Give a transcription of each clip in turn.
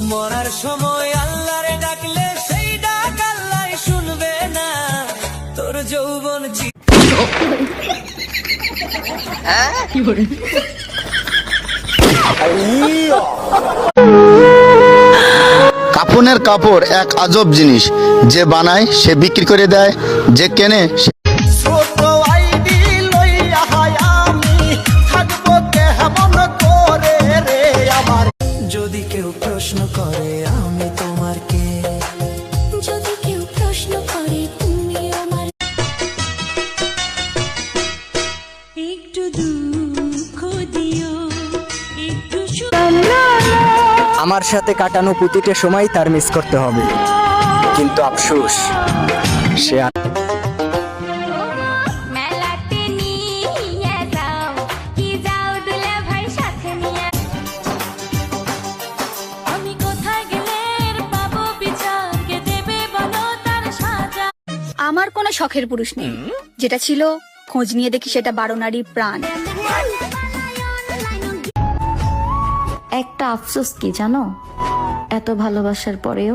মরার সময় আল্লাহরে ডাকলে সেই ডাক আল্লাহ শুনবে না, তোর যৌবন কাফনের কাপড় এক আজব জিনিস, যে বানায় সে বিক্রি করে দেয়, যে কেনে যদি কেউ প্রশ্ন করে আমি তোমার কে, যদি কেউ প্রশ্ন করে তুমি আমার, একটু দুঃখ দিও, একটু আমার সাথে কাটানো প্রতিটা সময় তার মিস করতে হবে, কিন্তু আফসোস সে মেলাতে নিয়ে যাও, কি যাও দুলা ভাই সাথে নিয়ে, আমি কোথায় গেলে পাবো বিচার, কে দেবে বলো তার সাজা। আমার কোনো শখের পুরুষ নেই, যেটা ছিল খোঁজ নিয়ে দেখি সেটা 12 নারীর প্রাণ। একটা আফসোস কি জানো, এত ভালোবাসার পরেও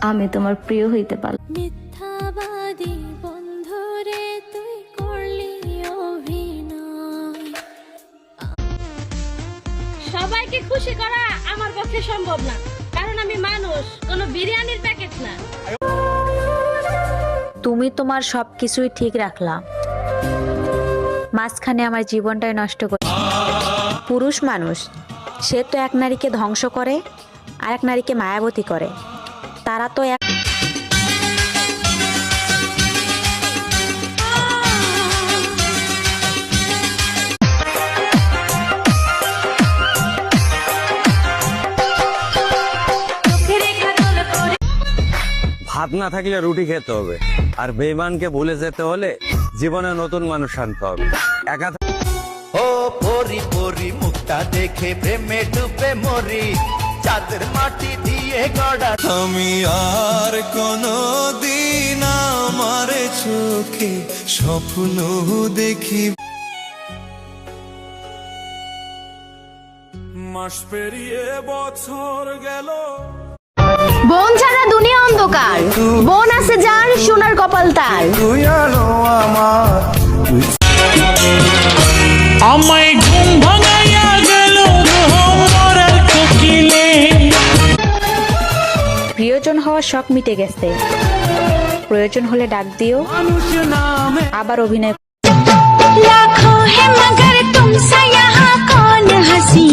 আমি তোমার প্রিয় হইতে পারলাম। মিথ্যাবাদী বন্ধুরে তুই করলি অভিনয়। সবাইকে খুশি করা আমার পক্ষে সম্ভব না, কারণ আমি মানুষ, কোনো বিরিয়ানির প্যাকেট না। তুমি তোমার সবকিছুই ঠিক রাখলা, মাঝখানে আমার জীবনটাই নষ্ট করে। পুরুষ মানুষ সে তো এক নারীকে ধ্বংস করে আর এক নারীকে মায়াবতী করে, তারা তো এক। ভাত না থাকলে রুটি খেতে হবে, আর বেঈমানকে ভুলে যেতে হলে জীবনে নতুন মানুষ আনতে হবে। একা ও পরি পরি মুখটা দেখে প্রেমে ডুবে মরি, চাঁদের মাটি দিয়ে গড়া। আমি আর কোনো দিন আমার চোখে স্বপ্ন দেখি। মাস পেরিয়ে বছর গেল, বোন ছাড়া দুনিয়া অন্ধকার, বোন আছে যার সোনার কপাল তার। তুই আলো আমার, আমায় ঘুম ভাঙাইয়া গেল ভোরের কোকিলে। প্রিয়জন হওয়ার শখ মিটে গেছে, প্রয়োজন হলে ডাক দিও, আবার অভিনয়। लाखों है मगर तुमसे यहाँ कौन हंसी